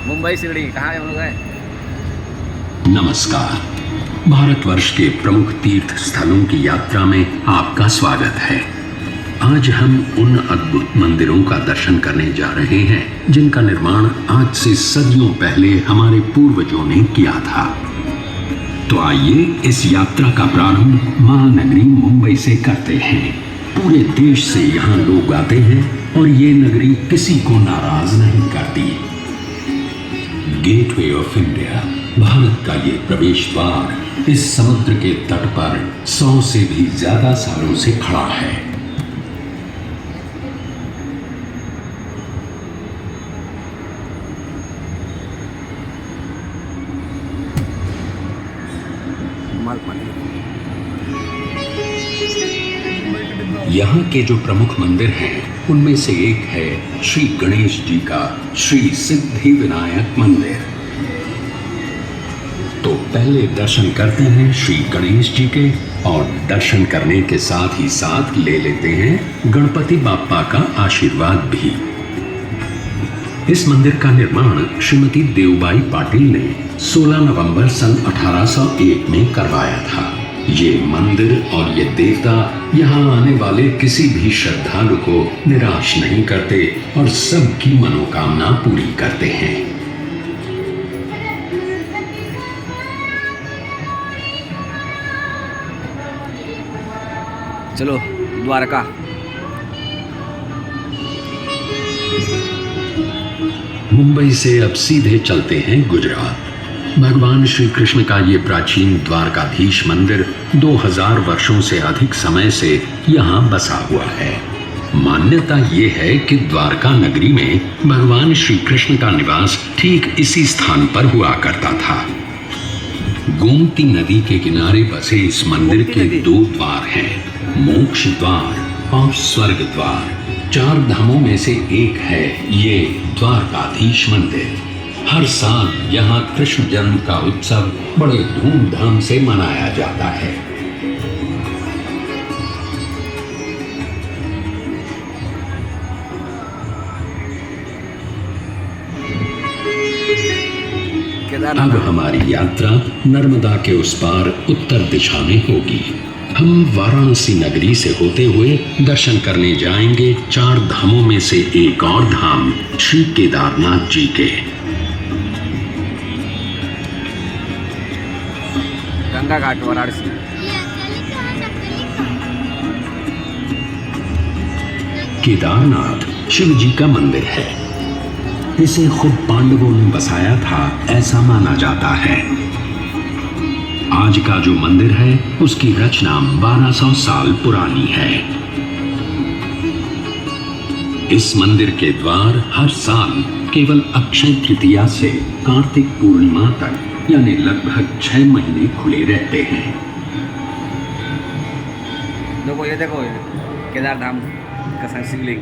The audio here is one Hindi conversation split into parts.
मुंबई शिरडी कहाँ हम लोग हैं? नमस्कार। भारतवर्ष के प्रमुख तीर्थ स्थलों की यात्रा में आपका स्वागत है। आज हम उन अद्भुत मंदिरों का दर्शन करने जा रहे हैं जिनका निर्माण आज से सदियों पहले हमारे पूर्वजों ने किया था। तो आइए इस यात्रा का प्रारंभ महानगरी मुंबई से करते हैं। पूरे देश से यहाँ लोग आते हैं और ये नगरी किसी को नाराज नहीं करती। गेटवे ऑफ इंडिया, भारत का ये प्रवेश द्वार इस समुद्र के तट पर 100 से भी ज्यादा सालों से खड़ा है। यहाँ के जो प्रमुख मंदिर हैं उनमें से एक है श्री गणेश जी का श्री सिद्धि विनायक मंदिर। तो पहले दर्शन करते हैं श्री गणेश जी के और दर्शन करने के साथ ही साथ ले लेते हैं गणपति बाप्पा का आशीर्वाद भी। इस मंदिर का निर्माण श्रीमती देवबाई पाटिल ने 16 नवंबर सन 1801 में करवाया था। ये मंदिर और ये देवता यहाँ आने वाले किसी भी श्रद्धालु को निराश नहीं करते और सबकी मनोकामना पूरी करते हैं। चलो द्वारका। मुंबई से अब सीधे चलते हैं गुजरात। भगवान श्री कृष्ण का ये प्राचीन द्वारकाधीश मंदिर 2000 वर्षों से अधिक समय से यहाँ बसा हुआ है। मान्यता ये है कि द्वारका नगरी में भगवान श्री कृष्ण का निवास ठीक इसी स्थान पर हुआ करता था। गोमती नदी के किनारे बसे इस मंदिर के 2 द्वार हैं, मोक्ष द्वार और स्वर्ग द्वार। 4 धामों में से एक है ये द्वारकाधीश मंदिर। हर साल यहाँ कृष्ण जन्म का उत्सव बड़े धूमधाम से मनाया जाता है। अब हमारी यात्रा नर्मदा के उस पार उत्तर दिशा में होगी। हम वाराणसी नगरी से होते हुए दर्शन करने जाएंगे 4 धामों में से एक और धाम श्री केदारनाथ जी के। गंगा घाट वाराणसी। केदारनाथ शिव जी का मंदिर है। इसे खुद पांडवों ने बसाया था ऐसा माना जाता है। आज का जो मंदिर है उसकी रचना 1200 साल पुरानी है। इस मंदिर के द्वार हर साल केवल अक्षय तृतीया से कार्तिक पूर्णिमा तक यानी लगभग 6 महीने खुले रहते हैं। ये देखो केदार धाम का शिवलिंग।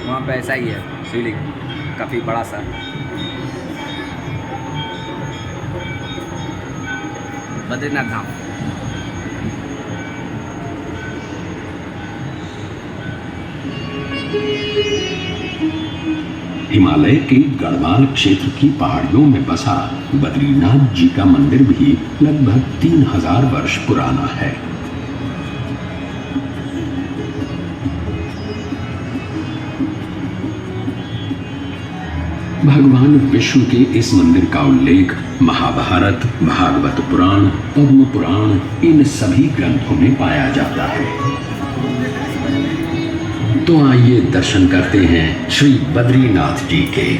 वहाँ पे ऐसा ही है शिवलिंग, काफी बड़ा सा। बद्रीनाथ धाम। हिमालय के गढ़वाल क्षेत्र की पहाड़ियों में बसा बद्रीनाथ जी का मंदिर भी लगभग 3000 वर्ष पुराना है। भगवान विष्णु के इस मंदिर का उल्लेख महाभारत, भागवत पुराण, पद्म पुराण इन सभी ग्रंथों में पाया जाता है। तो आइए दर्शन करते हैं श्री बद्रीनाथ जी के।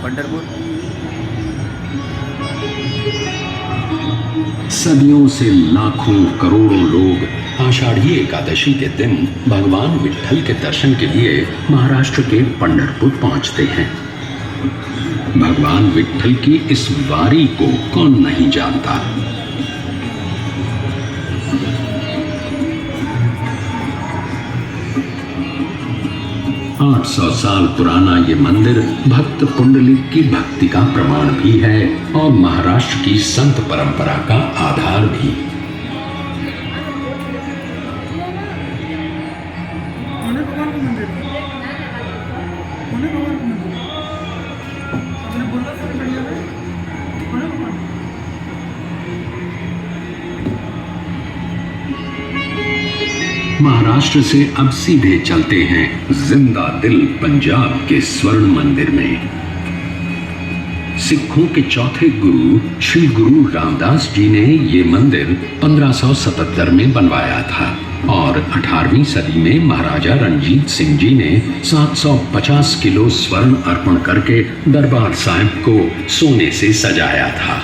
पंढरपुर। सदियों से लाखों करोड़ों लोग आषाढ़ी एकादशी के दिन भगवान विट्ठल के दर्शन के लिए महाराष्ट्र के पंढरपुर पहुंचते हैं। भगवान विट्ठल की इस वारी को कौन नहीं जानता। 800 साल पुराना ये मंदिर भक्त पुंडलिक की भक्ति का प्रमाण भी है और महाराष्ट्र की संत परंपरा का आधार भी। कोने भगवान का मंदिर है। कोने भगवान का मंदिर है। आपने बोला था बढ़िया है। कोने भगवान। महाराष्ट्र से अब सीधे चलते हैं जिंदा दिल पंजाब के स्वर्ण मंदिर में। सिखों के चौथे गुरु श्री गुरु रामदास जी ने ये मंदिर 1577 में बनवाया था और 18वीं सदी में महाराजा रणजीत सिंह जी ने 750 किलो स्वर्ण अर्पण करके दरबार साहिब को सोने से सजाया था।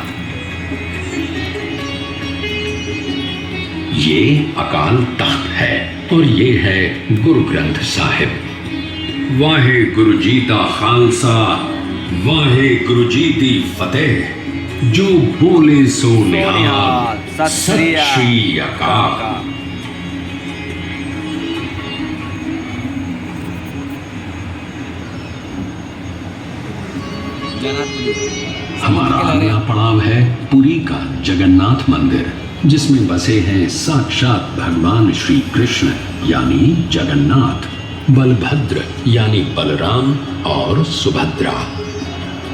ये अकाल तख्त है और ये है गुरु ग्रंथ साहिब। वाहे गुरु जी दा खालसा, वाहे गुरु जी दी फतेह, जो बोले सो निहाल, सत श्री अकाल। हमारा अगला पड़ाव है पुरी का जगन्नाथ मंदिर, जिसमें बसे हैं साक्षात भगवान श्री कृष्ण यानी जगन्नाथ, बलभद्र यानी बलराम और सुभद्रा।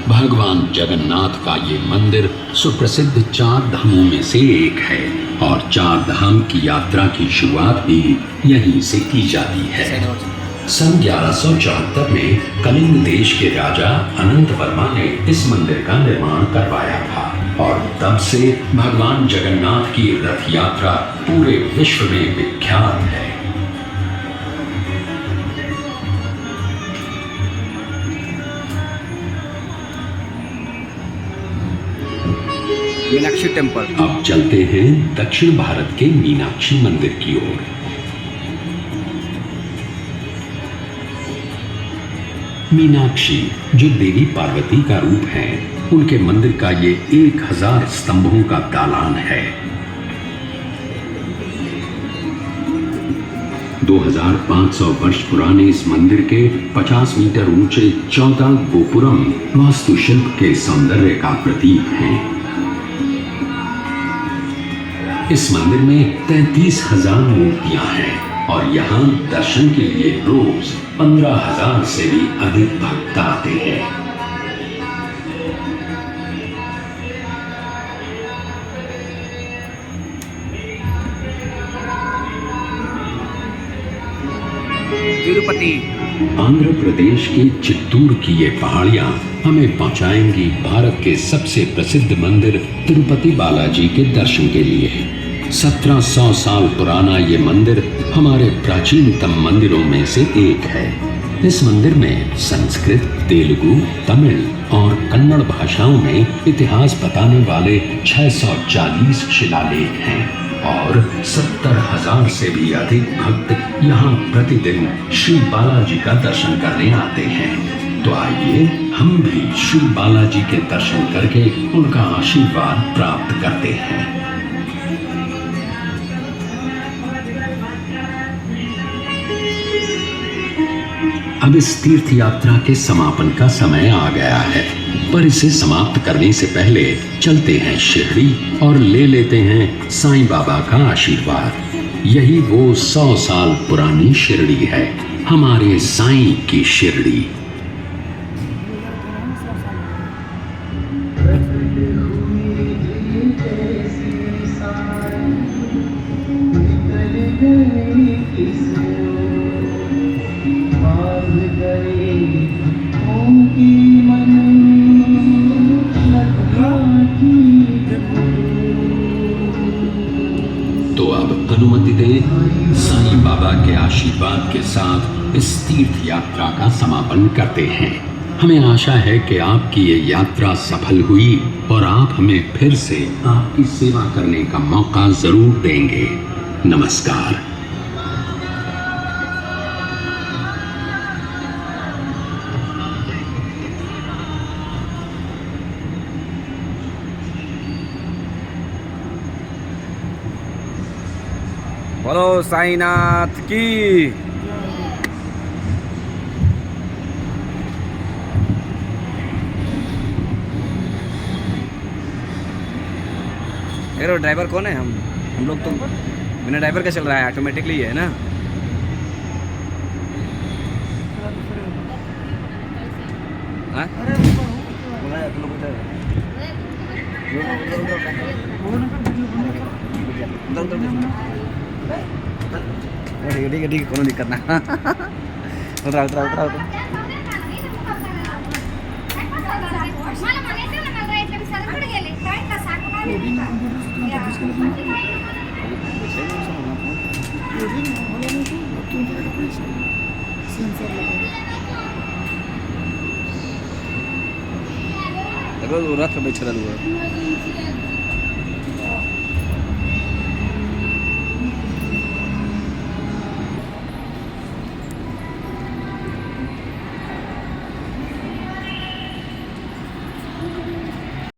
भगवान जगन्नाथ का ये मंदिर सुप्रसिद्ध 4 धामों में से एक है और 4 धाम की यात्रा की शुरुआत भी यहीं से की जाती है। सन 1174 में कलिंग देश के राजा अनंत वर्मा ने इस मंदिर का निर्माण करवाया था और तब से भगवान जगन्नाथ की रथ यात्रा पूरे विश्व में विख्यात है। मीनाक्षी टेम्पल। अब चलते हैं दक्षिण भारत के मीनाक्षी मंदिर की ओर। मीनाक्षी जो देवी पार्वती का रूप है, उनके मंदिर का ये 1000 स्तंभों का दालान है। 2500 वर्ष पुराने इस मंदिर के 50 मीटर ऊंचे 14 गोपुरम वास्तुशिल्प के सौंदर्य का प्रतीक हैं। इस मंदिर में 33,000 मूर्तियां हैं और यहाँ दर्शन के लिए रोज 15,000 से भी अधिक भक्त आते हैं। तिरुपति। आंध्र प्रदेश के चित्तूर की ये पहाड़ियां हमें पहुंचाएंगी भारत के सबसे प्रसिद्ध मंदिर तिरुपति बालाजी के दर्शन के लिए। 1700 साल पुराना ये मंदिर हमारे प्राचीनतम मंदिरों में से एक है। इस मंदिर में संस्कृत, तेलुगु, तमिल और कन्नड़ भाषाओं में इतिहास बताने वाले 640 शिलालेख हैं और 70,000 से भी अधिक भक्त यहाँ प्रतिदिन श्री बालाजी का दर्शन करने आते हैं। तो आइए हम भी श्री बालाजी के दर्शन करके उनका आशीर्वाद प्राप्त करते हैं। अब इस तीर्थ यात्रा के समापन का समय आ गया है, पर इसे समाप्त करने से पहले चलते हैं शिरडी और ले लेते हैं साईं बाबा का आशीर्वाद। यही वो 100 साल पुरानी शिरडी है, हमारे साईं की शिरडी। तो अब अनुमति दें, साईं बाबा के आशीर्वाद के साथ इस तीर्थ यात्रा का समापन करते हैं। हमें आशा है कि आपकी ये यात्रा सफल हुई और आप हमें फिर से आपकी सेवा करने का मौका जरूर देंगे। नमस्कार। बोलो साईनाथ की। अरे ड्राइवर कौन है? हम लोग तो बिना ड्राइवर का चल रहा है, ऑटोमेटिकली है ना। हाँ अरे ऊपर हो, वो ना कर वीडियो बंद कर। ठीक है कोनो दिक्कत ना। उतरा उतरा उतरा उतरा। देखो रथ पे बैठल हुआ।